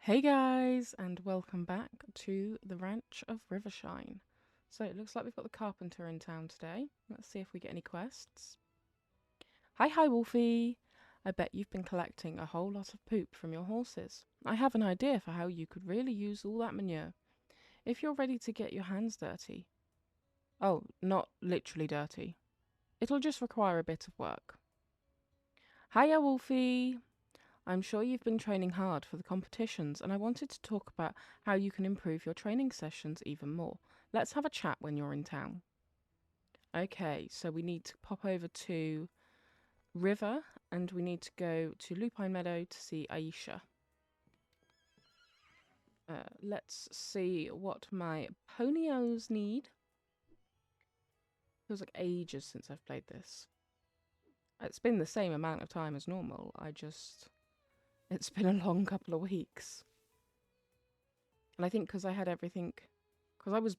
Hey guys, and welcome back to the Ranch of Rivershine. So it looks like we've got the carpenter in town today. Let's see if we get any quests. Hi, Wolfie! I bet you've been collecting a whole lot of poop from your horses. I have an idea for how you could really use all that manure. If you're ready to get your hands dirty. Oh, not literally dirty. It'll just require a bit of work. Hiya, Wolfie! I'm sure you've been training hard for the competitions, and I wanted to talk about how you can improve your training sessions even more. Let's have a chat when you're in town. Okay, so we need to pop over to River, and we need to go to Lupine Meadow to see Aisha. Let's see what my ponios need. Feels like ages since I've played this. It's been the same amount of time as normal, it's been a long couple of weeks. And I think because I had everything, because I was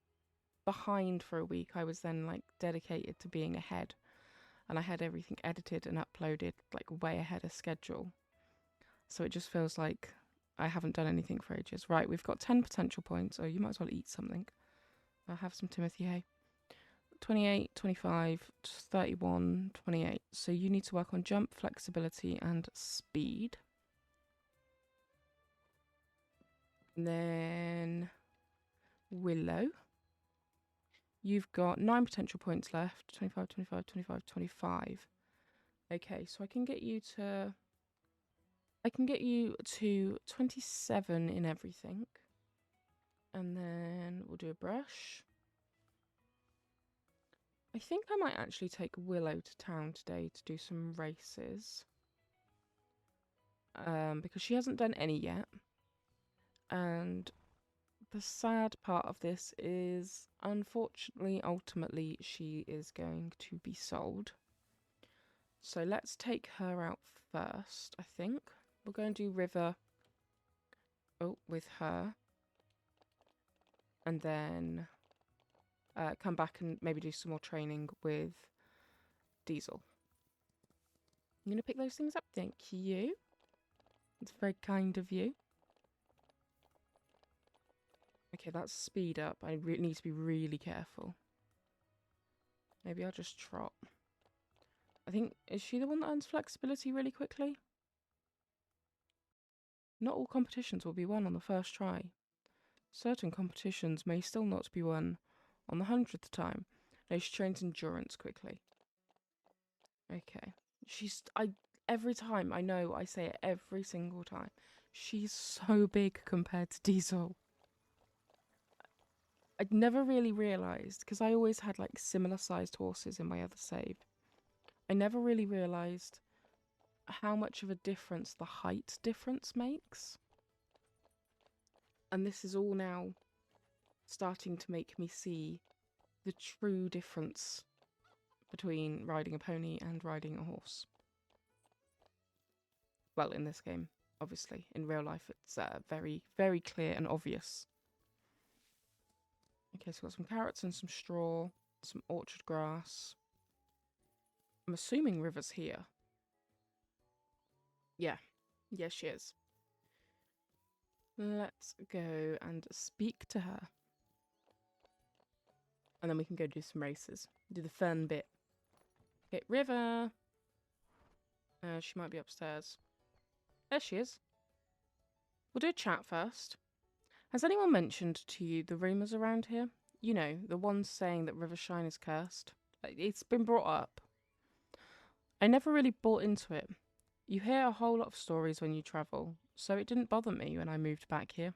behind for a week, I was then like dedicated to being ahead, and I had everything edited and uploaded like way ahead of schedule. So it just feels like I haven't done anything for ages. Right, we've got 10 potential points. Oh, you might as well eat something. I'll have some Timothy Hay. 28, 25, 31, 28. So you need to work on jump, flexibility, and speed. And then Willow. You've got 9 potential points left. 25, 25, 25, 25. Okay, so I can get you to 27 in everything. And then we'll do a brush. I think I might actually take Willow to town today to do some races. Because she hasn't done any yet. And the sad part of this is, unfortunately, ultimately, she is going to be sold. So let's take her out first, I think. We're going to do River with her. And then come back and maybe do some more training with Diesel. I'm going to pick those things up. Thank you. It's very kind of you. Okay, that's speed up. I need to be really careful. Maybe I'll just trot. I think, is she the one that earns flexibility really quickly? Not all competitions will be won on the first try. Certain competitions may still not be won on the 100th time. No, she trains endurance quickly. Okay. Every time, I know I say it every single time. She's so big compared to Diesel. I'd never really realised, because I always had like similar sized horses in my other save. I never really realised how much of a difference the height difference makes. And this is all now starting to make me see the true difference between riding a pony and riding a horse. Well, in this game, obviously. In real life, it's very, very clear and obvious. Okay, so we've got some carrots and some straw, some orchard grass. I'm assuming River's here. Yeah. Yes, she is. Let's go and speak to her. And then we can go do some races. Do the fun bit. Okay, River. She might be upstairs. There she is. We'll do a chat first. Has anyone mentioned to you the rumours around here? You know, the ones saying that Rivershine is cursed. It's been brought up. I never really bought into it. You hear a whole lot of stories when you travel, so it didn't bother me when I moved back here.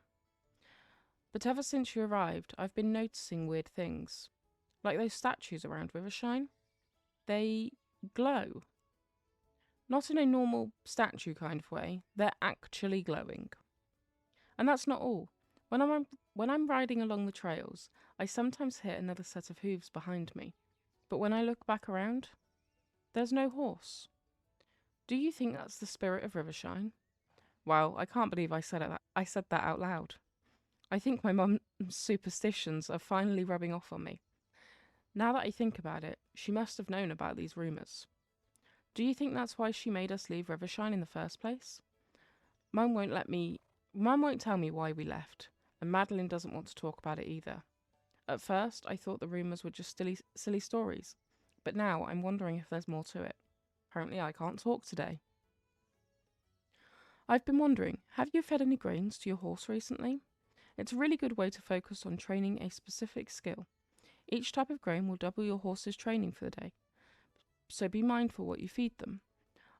But ever since you arrived, I've been noticing weird things. Like those statues around Rivershine. They glow. Not in a normal statue kind of way, they're actually glowing. And that's not all. When I'm riding along the trails, I sometimes hear another set of hooves behind me. But when I look back around, there's no horse. Do you think that's the spirit of Rivershine? Wow, I can't believe I said that out loud. I think my mum's superstitions are finally rubbing off on me. Now that I think about it, she must have known about these rumours. Do you think that's why she made us leave Rivershine in the first place? Mum won't let me Mum won't tell me why we left, and Madeline doesn't want to talk about it either. At first, I thought the rumours were just silly stories, but now I'm wondering if there's more to it. Apparently, I can't talk today. I've been wondering, have you fed any grains to your horse recently? It's a really good way to focus on training a specific skill. Each type of grain will double your horse's training for the day, so be mindful what you feed them.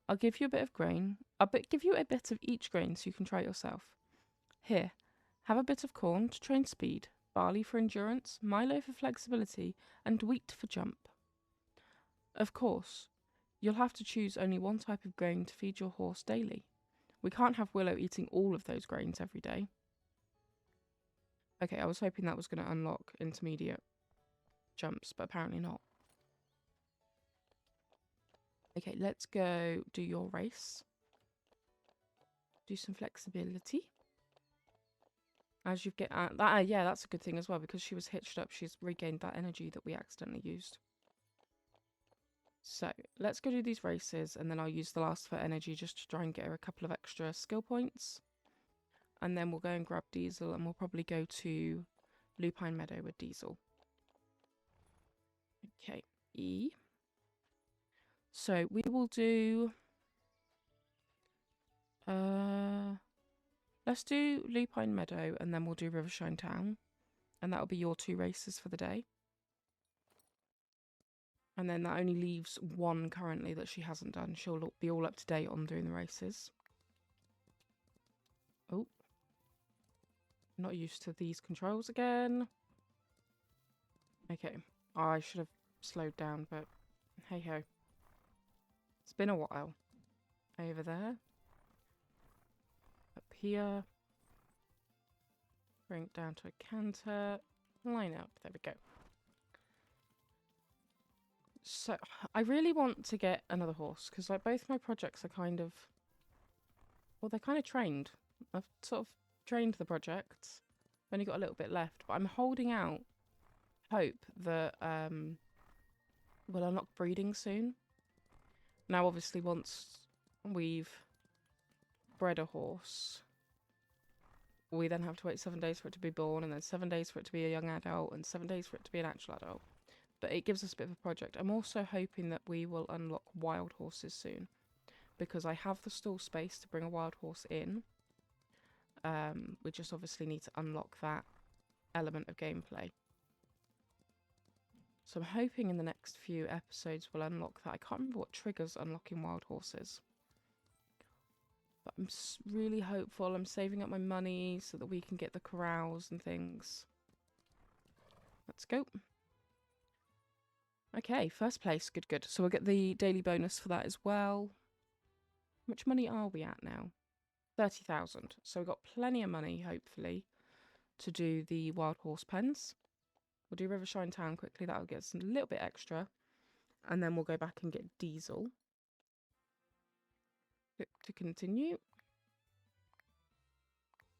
I'll give you a bit of grain. Give you a bit of each grain so you can try it yourself. Here, have a bit of corn to train speed, barley for endurance, milo for flexibility, and wheat for jump. Of course, you'll have to choose only one type of grain to feed your horse daily. We can't have Willow eating all of those grains every day. Okay, I was hoping that was going to unlock intermediate jumps, but apparently not. Okay, let's go do your race. Do some flexibility. As you get yeah, that's a good thing as well, because she was hitched up, she's regained that energy that we accidentally used. So let's go do these races, and then I'll use the last for energy just to try and get her a couple of extra skill points. And then we'll go and grab Diesel, and we'll probably go to Lupine Meadow with Diesel. Okay, E. So we will do... let's do Lupine Meadow, and then we'll do Rivershine Town. And that'll be your 2 races for the day. And then that only leaves 1 currently that she hasn't done. She'll be all up to date on doing the races. Oh. Not used to these controls again. Okay. I should have slowed down, but hey ho. It's been a while. Over there. Up here. Bring it down to a canter. Line up. There we go. So, I really want to get another horse, because like both my projects are kind of... Well, they're kind of trained. I've sort of trained the projects. I've only got a little bit left, but I'm holding out hope that we'll unlock breeding soon. Now, obviously, once we've bred a horse, we then have to wait 7 days for it to be born, and then 7 days for it to be a young adult, and 7 days for it to be an actual adult. But it gives us a bit of a project. I'm also hoping that we will unlock wild horses soon, because I have the stall space to bring a wild horse in. We just obviously need to unlock that element of gameplay. So I'm hoping in the next few episodes we'll unlock that. I can't remember what triggers unlocking wild horses. But I'm really hopeful. I'm saving up my money so that we can get the corrals and things. Let's go. Okay, first place. Good, good. So we'll get the daily bonus for that as well. How much money are we at now? 30,000. So we've got plenty of money, hopefully, to do the wild horse pens. We'll do Rivershine Town quickly. That'll get us a little bit extra. And then we'll go back and get Diesel. Click to continue.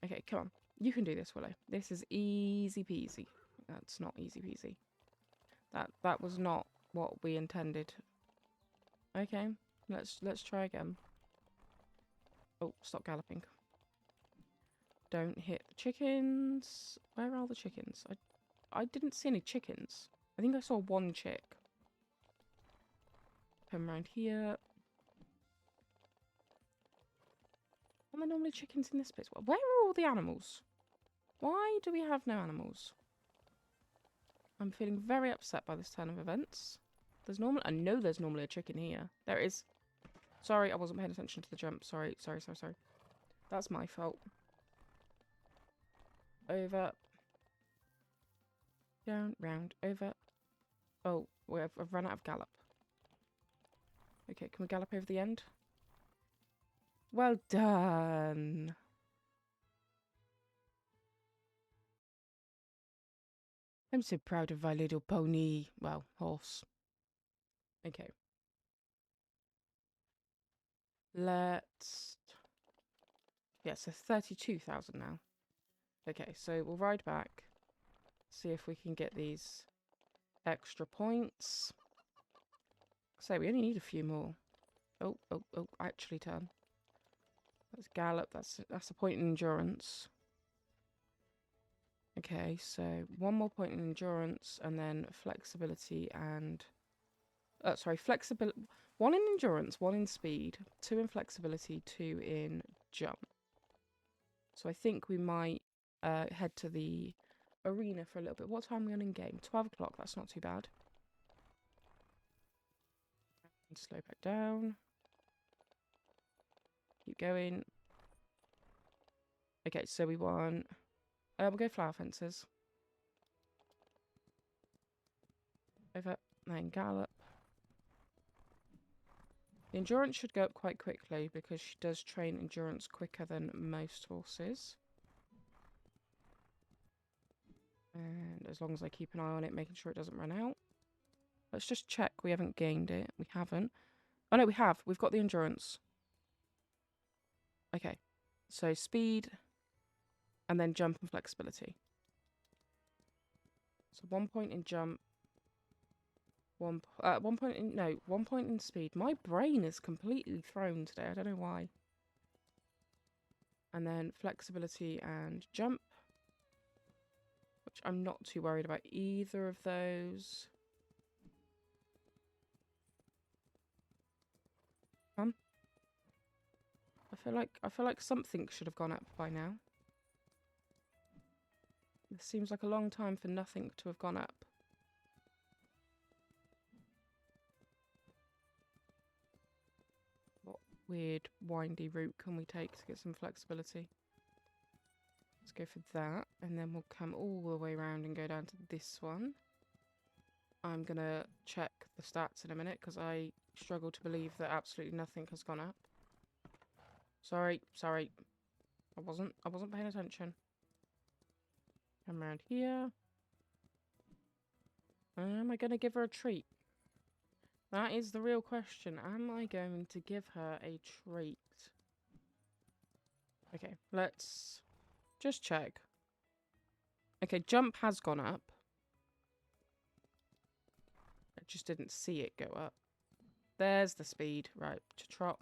Okay, come on. You can do this, Willow. This is easy peasy. That's not easy peasy. That was not what we intended. Okay, let's try again. Oh, stop galloping. Don't hit the chickens. Where are the chickens? I didn't see any chickens. I think I saw 1 chick. Come around here. Are there normally chickens in this place? Where are all the animals? Why do we have no animals? I'm feeling very upset by this turn of events. I know there's normally a chicken here. There is. Sorry, I wasn't paying attention to the jump. Sorry. That's my fault. Over. Down, round, over. Oh, I've run out of gallop. Okay, can we gallop over the end? Well done. I'm so proud of my little pony. Well, horse. Okay. Let's... Yeah, so 32,000 now. Okay, so we'll ride back. See if we can get these extra points. So we only need a few more. Oh, actually turn. That's gallop. That's a point in endurance. Okay, so one more point in endurance, and then flexibility and flexibility. One in endurance, one in speed, two in flexibility, two in jump. So I think we might head to the arena for a little bit. What time are we on in game? 12 o'clock. That's not too bad. And slow back down. Keep going. Okay, so we want... we'll go flower fences. Over, then gallop. The endurance should go up quite quickly because she does train endurance quicker than most horses. And as long as I keep an eye on it, making sure it doesn't run out. Let's just check we haven't gained it. We haven't. Oh no, we have. We've got the endurance. Okay. So speed and then jump and flexibility. So 1 point in jump. One point in speed. My brain is completely thrown today. I don't know why. And then flexibility and jump, which I'm not too worried about either of those. I feel like something should have gone up by now. This seems like a long time for nothing to have gone up. What weird windy route can we take to get some flexibility? Let's go for that, and then we'll come all the way around and go down to this one. I'm gonna check the stats in a minute because I struggle to believe that absolutely nothing has gone up. Sorry. I wasn't paying attention. Come around here. Am I gonna give her a treat? That is the real question. Am I going to give her a treat? Okay, let's just check. Okay, jump has gone up. I just didn't see it go up. There's the speed. Right, to trot.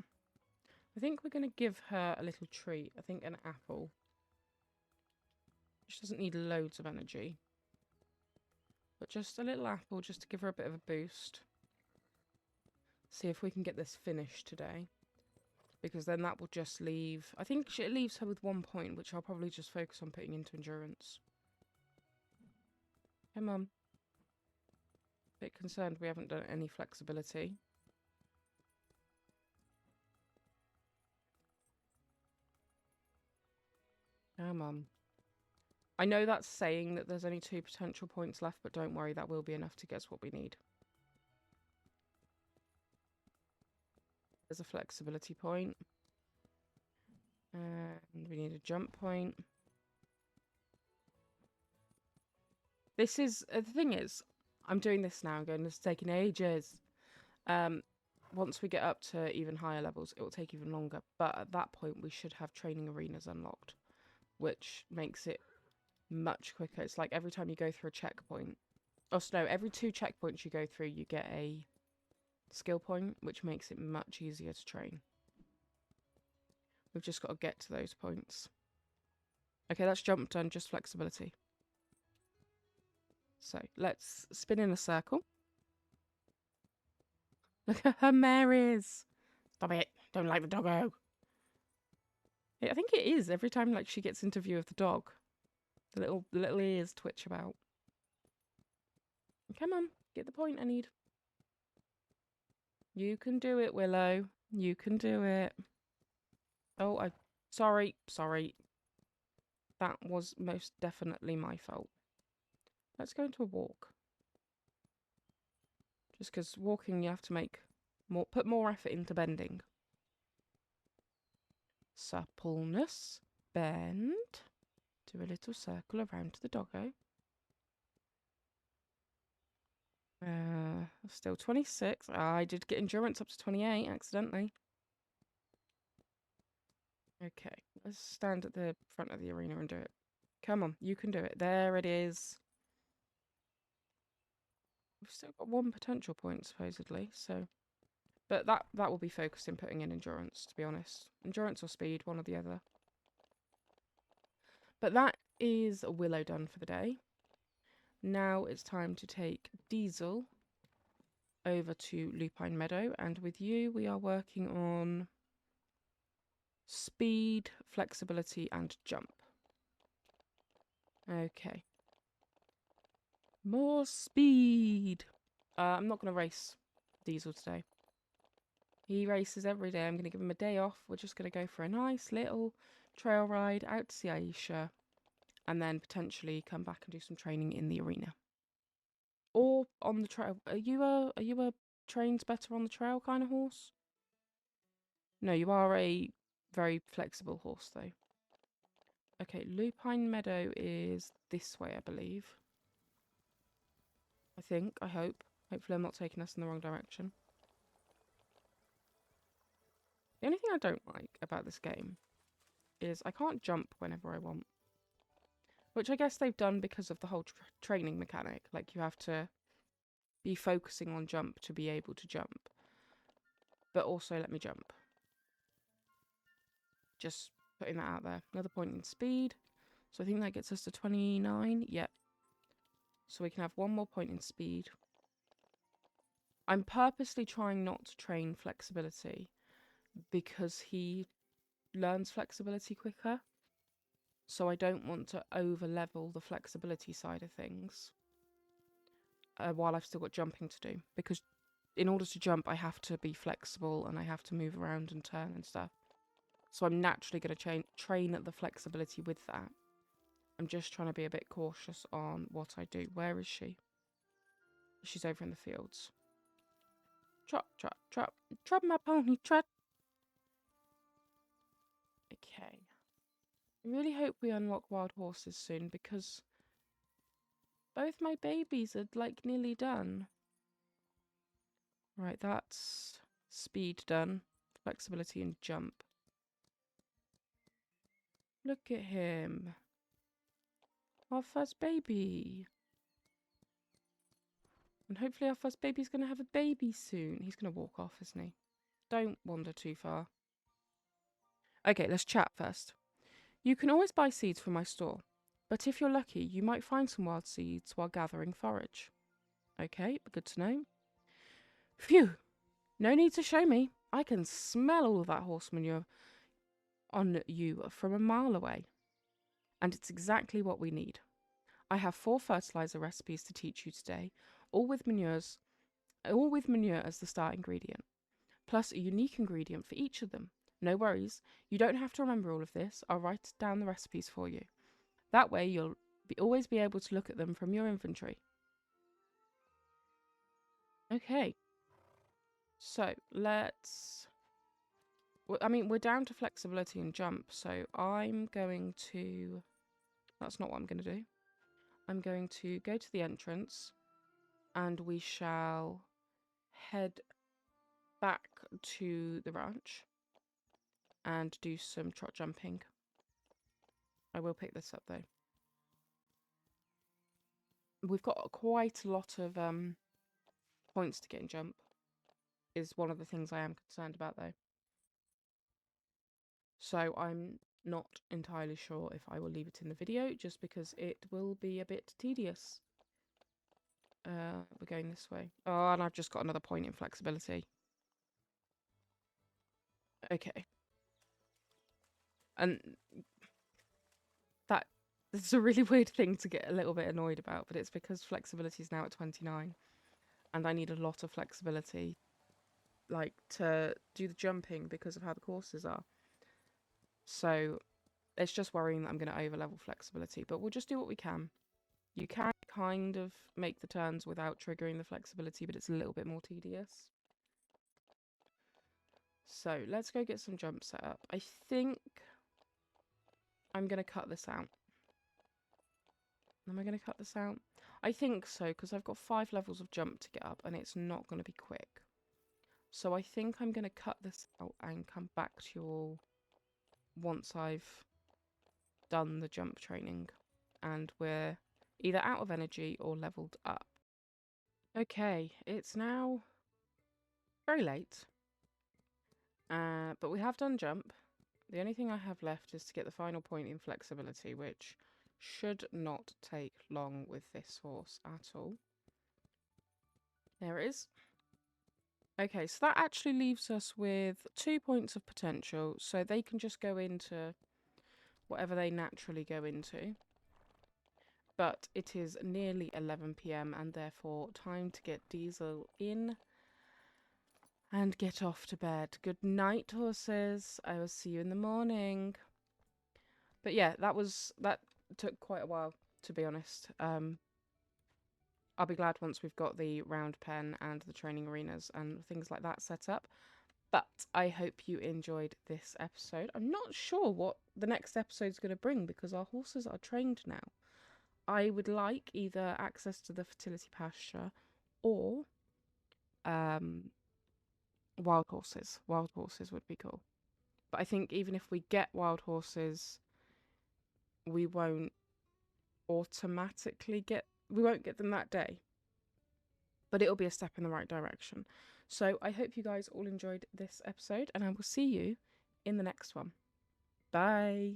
I think we're going to give her a little treat. I think an apple. She doesn't need loads of energy. But just a little apple just to give her a bit of a boost. See if we can get this finished today. Because then that will just leave... I think it leaves her with 1 point, which I'll probably just focus on putting into endurance. Come on. Bit concerned we haven't done any flexibility. Come on. I know that's saying that there's only 2 potential points left, but don't worry, that will be enough to get us what we need. There's a flexibility point. And we need a jump point. This is... the thing is, I'm doing this now and going, this is taking ages. Once we get up to even higher levels, it will take even longer. But at that point, we should have training arenas unlocked, which makes it much quicker. It's like every time you go through a checkpoint. Oh, so no, every 2 checkpoints you go through, you get a skill point, which makes it much easier to train. We've just got to get to those points. Okay, that's jump done, just flexibility. So, let's spin in a circle. Look at her Marys. Stop it. Don't like the doggo. I think it is every time like she gets into view of the dog. The little ears twitch about. Come on, get the point I need. You can do it, Willow. You can do it. Oh, sorry. That was most definitely my fault. Let's go into a walk. Just because walking you have to put more effort into bending. Suppleness. Bend. Do a little circle around to the doggo. Still 26. I did get endurance up to 28 accidentally. Okay, let's stand at the front of the arena and do it. Come on, you can do it. There it is. We've still got 1 potential point, supposedly, so But that will be focused in putting in endurance, to be honest. Endurance or speed, one or the other. But that is Willow done for the day. Now it's time to take Diesel over to Lupine Meadow. And with you, we are working on speed, flexibility, and jump. Okay. More speed. I'm not going to race Diesel today. He races every day. I'm going to give him a day off. We're just going to go for a nice little trail ride out to see Aisha. And then potentially come back and do some training in the arena. Or on the trail. Are you a trains better on the trail kind of horse? No, you are a very flexible horse though. Okay, Lupine Meadow is this way, I believe. I think, I hope. Hopefully I'm not taking us in the wrong direction. The only thing I don't like about this game is I can't jump whenever I want. Which I guess they've done because of the whole training mechanic. Like, you have to be focusing on jump to be able to jump. But also let me jump. Just putting that out there. Another point in speed. So I think that gets us to 29. Yep. So we can have one more point in speed. I'm purposely trying not to train flexibility because he learns flexibility quicker. So I don't want to over-level the flexibility side of things while I've still got jumping to do. Because in order to jump, I have to be flexible and I have to move around and turn and stuff. So I'm naturally going to train the flexibility with that. I'm just trying to be a bit cautious on what I do. Where is she? She's over in the fields. Trot, trot, trot. Trot my pony, trot. Okay. I really hope we unlock wild horses soon because both my babies are like nearly done. Right, that's speed done. Flexibility and jump. Look at him. Our first baby. And hopefully our first baby's going to have a baby soon. He's going to walk off, isn't he? Don't wander too far. Okay, let's chat first. You can always buy seeds from my store, but if you're lucky, you might find some wild seeds while gathering forage. Okay, good to know. Phew! No need to show me. I can smell all of that horse manure on you from a mile away. And it's exactly what we need. I have 4 fertilizer recipes to teach you today, all with manure as the start ingredient, plus a unique ingredient for each of them. No worries, you don't have to remember all of this. I'll write down the recipes for you. That way you'll always be able to look at them from your inventory. Okay. So let's... I mean, we're down to flexibility and jump, so I'm going to... That's not what I'm going to do. I'm going to go to the entrance and we shall head back to the ranch and do some trot jumping. I will pick this up though. We've got quite a lot of points to get in jump, is one of the things I am concerned about though. So I'm not entirely sure if I will leave it in the video just because it will be a bit tedious. We're going this way. Oh, and I've just got another point in flexibility. Okay. And this is a really weird thing to get a little bit annoyed about, but it's because flexibility is now at 29 and I need a lot of flexibility like to do the jumping because of how the courses are. So it's just worrying that I'm going to over-level flexibility, but we'll just do what we can. You can kind of make the turns without triggering the flexibility, but it's a little bit more tedious. So let's go get some jump set up. I think I'm going to cut this out. Am I going to cut this out? I think so, because I've got 5 levels of jump to get up, and it's not going to be quick. So I think I'm going to cut this out and come back to you all once I've done the jump training, and we're either out of energy or leveled up. Okay, it's now very late. But we have done jump. The only thing I have left is to get the final point in flexibility, which should not take long with this horse at all. There it is. Okay, so that actually leaves us with 2 points of potential, so they can just go into whatever they naturally go into. But it is nearly 11 p.m. and therefore time to get Diesel in and get off to bed. Good night, horses. I will see you in the morning. But yeah, that took quite a while, to be honest. I'll be glad once we've got the round pen and the training arenas and things like that set up. But I hope you enjoyed this episode. I'm not sure what the next episode's going to bring because our horses are trained now. I would like either access to the fertility pasture or wild horses. Wild horses would be cool. But I think even if we get wild horses, we won't get them that day. But it'll be a step in the right direction. So I hope you guys all enjoyed this episode and I will see you in the next one. Bye.